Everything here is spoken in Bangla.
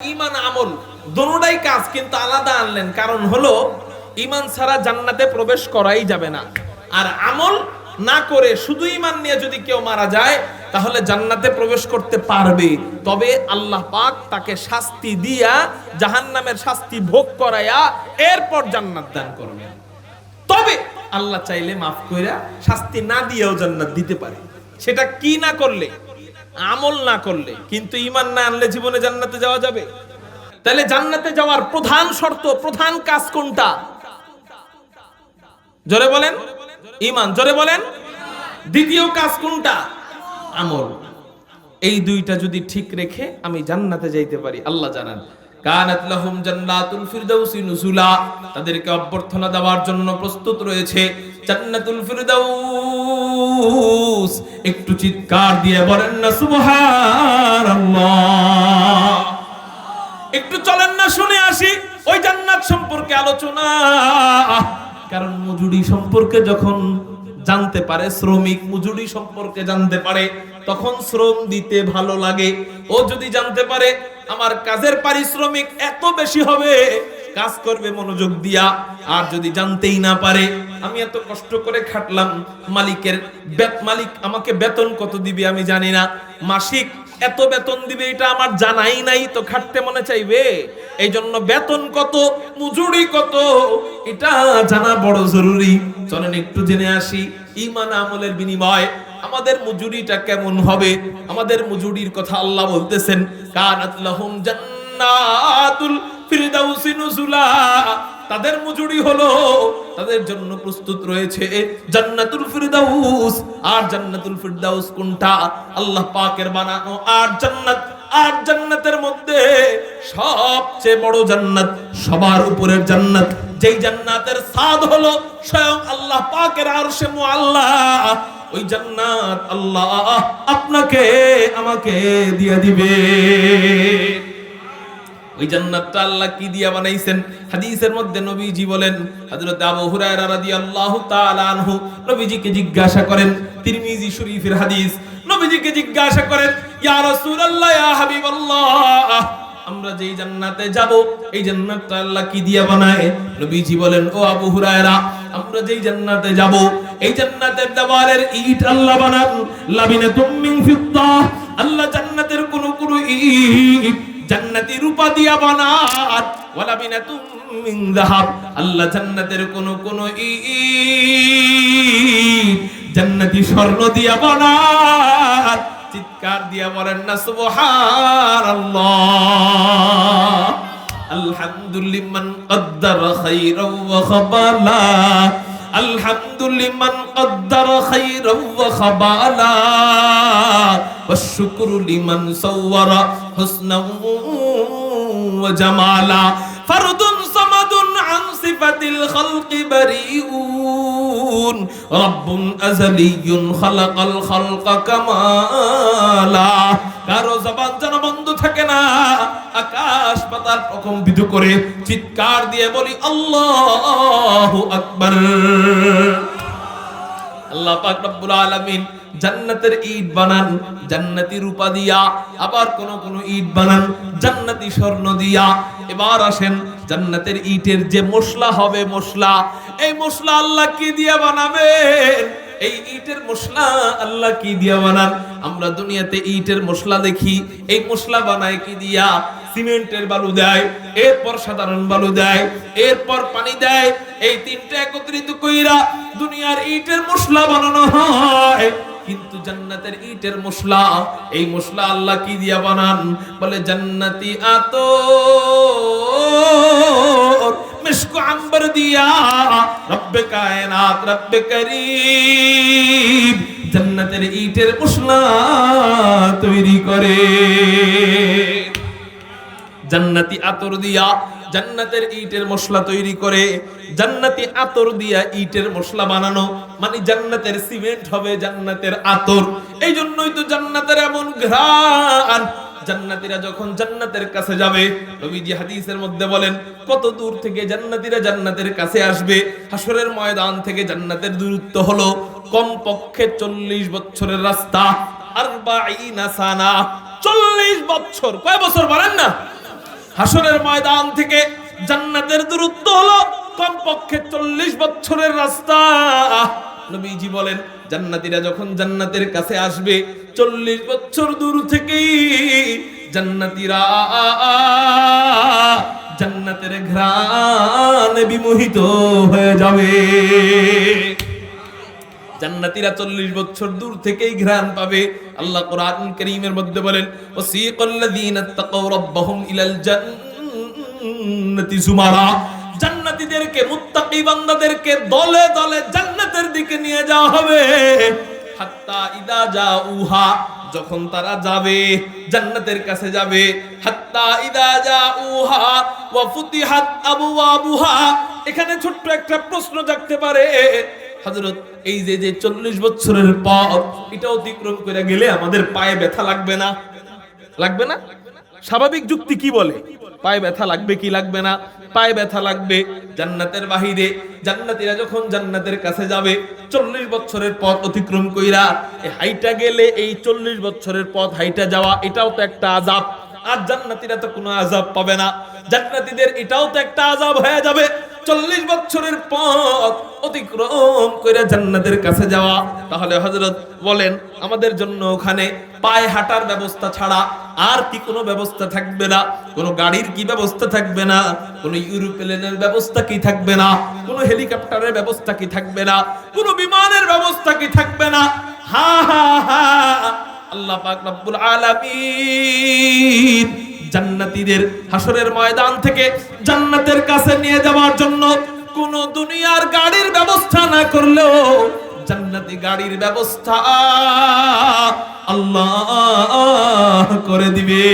ঈমান আমল দুটোই কাজ কিন্তু আলাদা আনলেন, কারণ হলো ঈমান ছাড়া জান্নাতে প্রবেশ করাই যাবে না। আর আমল না করে শুধু ঈমান নিয়ে যদি কেউ মারা যায় তাহলে জান্নাতে প্রবেশ করতে পারবে, তবে আল্লাহ পাক তাকে শাস্তি দিয়া জাহান্নামের শাস্তি ভোগ করায়া এরপর জান্নাত দান করবেন। তবে আল্লাহ চাইলে মাফ কইরা শাস্তি না দিয়েও জান্নাত দিতে পারে, সেটা কি না করলে, আমল না করলে। কিন্তু ঈমান না আনলে জীবনে জান্নাতে যাওয়া যাবে? তাহলে জান্নাতে যাওয়ার প্রধান শর্ত, প্রধান কাজ কোনটা? জোরে বলেন ঈমান, জোরে বলেন। দ্বিতীয় কাজ কোনটা? আমল। এই দুইটা যদি ঠিক রেখে আমি জান্নাতে যাইতে পারি, আল্লাহ জানান কানাত লাহুম জান্নাতুল ফিরদাউসি নুজুলা, তাদেরকে অভ্যর্থনা দেওয়ার জন্য প্রস্তুত রয়েছে জান্নাতুল ফিরদাউস। একটু চিৎকার দিয়ে বলেন না সুবহানাল্লাহ। একটু চলেন না শুনে আসি ওই জান্নাত সম্পর্কে আলোচনা। কারণ মজুরি সম্পর্কে যখন জানতে পারে, শ্রমিক মজুরি সম্পর্কে জানতে পারে, তখন শ্রম দিতে ভালো লাগে। ও যদি জানতে পারে আমার কাজের পারিশ্রমিক এত বেশি হবে, কাজ করবে মনোযোগ দিয়া। আর যদি জানতেই না পারে আমি এত কষ্ট করে খাটলাম, মালিক আমাকে বেতন কত দিবে আমি জানি না, মাসিক এত বেতন দিবে এটা আমার জানাই নাই, তো খাটতে মনে চাইবে। এই জন্য বেতন কত, মজুরি কত, এটা জানা বড় জরুরি। চলেন একটু জেনে আসি ঈমান আমলের বিনিময় আমাদের মজুরিটা কেমন হবে। আমাদের মজুরির কথা আল্লাহ বলতেছেন কানাত লাহুম জান্নাতুল ফিরদাউসি নুজুলা, তাদের মজুরি হলো, তাদের জন্য প্রস্তুত রয়েছে জান্নাতুল ফিরদাউস। আর জান্নাতুল ফিরদাউস কোনটা? আল্লাহ পাকের বানানো আর জান্নাত। আর জান্নাতের মধ্যে সবচেয়ে বড় জান্নাত, সবার উপরের জান্নাত, যেই জান্নাতের স্বাদ হলো স্বয়ং আল্লাহ পাকের আরশে মুআল্লা। ওই জান্নাত আল্লাহ আপনাকে আমাকে দিয়ে দিবে। ওই জান্নাতটা আল্লাহ কি দিয়া বানাইছেন? হাদিসের মধ্যে নবীজি বলেন, হযরত আবু হুরায়রা রাদিয়াল্লাহু তাআলা আনহু নবীজিকে জিজ্ঞাসা করেন, তিরমিজি শরীফের হাদিস, নবীজিকে জিজ্ঞাসা করেন ইয়া রাসূলুল্লাহ, ইয়া হাবিবাল্লাহ, আমরা যেই জান্নাতে যাব এই জান্নাতটা আল্লাহ কি দিয়া বানায়? নবীজি বলেন, ও আবু হুরায়রা, আমরা যেই জান্নাতে যাব এই জান্নাতের দেওয়ালের ইট আল্লাহ বানান লাবিনাতুম মিন ফিদ্দাহ, আল্লাহ জান্নাতের কোন ইট জান্নাতি রূপা দিয়া বানান, ওয়ালা বিনাতুম মিন যাহাব, আল্লাহ জান্নাতের কোন ইট জান্নাতি স্বর্ণ দিয়া বানান। চিৎকার দিয়া বলেন না সুবহানাল্লাহ। আলহামদুলিল্লাহ কদ্দার খায়রাও ওয়া খাবালা, আলহামদুলিল্লাহ কদ্দার খায়রাও ওয়া খাবালা, ওয়াশ শুকরু লিমান সাওয়ারা হুসনাও ওয়া জামালা, ফারদুন সামাদুন আন সিফাতিল খালকি বারিউন, রাব্বুন আযালিয়ুন খালাকাল খালকা কামালা। কারো জবান যেন বন্ধ থাকে না, আকাশ পাতাল প্রকম্পিত করে চিৎকার দিয়ে বলি আল্লাহু আকবার। আল্লাহ পাক রব্বুল আলামিন জান্নাতের ইট বানান জান্নাতি রূপা দিয়া, আবার কোন ইট বানান জান্নাতি স্বর্ণ দিয়া। এবার আসেন জান্নাতের ইটের যে মশলা হবে, মশলা, এই মশলা আল্লাহ কি দিয়া বানাবেন? এই ইটের মশলা আল্লাহ কি দিয়া বানান? আমরা দুনিয়াতে ইটের মশলা দেখি, এই মশলা বানায় কি দিয়া? সিমেন্টের বালু দেয়, এরপর সাধারণ বালু দেয়, এরপর পানি দেয়, এই তিনটা একত্রিত কইরা দুনিয়ার ইটের মশলা বানানো হয়। কিন্তু জান্নাতের ইটের মশলা, এই মশলা আল্লাহ কি দিয়া বানান? বলে জান্নাতি আতর মিশকু আম্বর দিয়া রব্বে কায়নাত রব্বে করিম জান্নাতের ইটের মশলা তৈরি করে। জান্নাতি আতর দিয়া জান্নাতের ইটের মশলা তৈরি করে। জান্নাতি আতর দিয়া ইটের মশলা বানানো মানে জান্নাতের সিমেন্ট হবে জান্নাতের আতর। এই জন্যই তো জান্নাতের এমন ঘ্রাণ। জান্নাতীরা যখন জান্নাতের কাছে যাবে, নবীজি হাদিসের মধ্যে বলেন কত দূর থেকে জান্নাতীরা জান্নাতের কাছে আসবে। হাসরের ময়দান থেকে জান্নাতের দূরত্ব হলো কমপক্ষে 40 বছরের রাস্তা, 40 সানা, 40 বছর। কয় বছর বলেন না? হাসরের ময়দান থেকে জান্নাতের দূরত্ব হলো কমপক্ষে 40 বছরের রাস্তা। নবীজি বলেন জান্নাতীরা যখন জান্নাতের কাছে আসবে 40 বছর দূর থেকেই জান্নাতীরা জান্নাতের ঘ্রাণে বিমোহিত হয়ে যাবে। জান্নাতীরা 40 বছর দূর থেকেই ঘ্রাণ পাবে। আল্লাহ কোরআন কারীমের মধ্যে বলেন ওয়াসিকাল্লাযীনা তাকাউ রাব্বাহুম ইলাল জান্নাতি যুমারা, জান্নাতীদেরকে মুত্তাকি বান্দাদেরকে দলে দলে জান্নাতের দিকে নিয়ে যাওয়া হবে। হাত্তা ইদা জাউহা, যখন তারা যাবে জান্নাতের কাছে যাবে, হাত্তা ইদা জাউহা ওয়া ফুতিহাত আবওয়াবুহা। এখানে ছোট্ট একটা প্রশ্ন জাগতে পারে, হযরত এই যে 40 বছরের পথ এটা অতিক্রম করে গেলে আমাদের পায়ে ব্যথা লাগবে না? লাগবে না? স্বাভাবিক যুক্তি কি বলে? পায়ে ব্যথা লাগবে কি লাগবে না? পায়ে ব্যথা লাগবে। জান্নাতের বাহিরে জান্নাতীরা যখন জান্নাতের কাছে যাবে 40 বছরের পথ অতিক্রম কইরা হাইটা গেলে, এই 40 বছরের পথ হাইটা যাওয়া এটাও তো একটা আযাব। আর জান্নাতীরা তো কোনো আযাব পাবে না, জান্নাতীদের এটাও তো একটা আযাব হয়ে যাবে। 40 বছরের পথ অতিক্রম করে জান্নাতের কাছে যাওয়া। তাহলে হযরত বলেন আমাদের জন্য ওখানে পায়ে হাঁটার ব্যবস্থা ছাড়া আর কি কোনো ব্যবস্থা থাকবে না? কোনো গাড়ির কি ব্যবস্থা থাকবে না? কোনো ইউরোপ্লেনের ব্যবস্থা কি থাকবে না? কোনো হেলিকপ্টারের ব্যবস্থা কি থাকবে না? কোনো বিমানের ব্যবস্থা কি থাকবে না? হা হা হা, আল্লাহ পাক রব্বুল আলামিন জান্নাতীদের হাসরের ময়দান থেকে জান্নাতের কাছে নিয়ে যাওয়ার জন্য কোন দুনিয়ার গাড়ির ব্যবস্থা না করলেও জান্নাতি গাড়ির ব্যবস্থা আল্লাহ করে দিবে।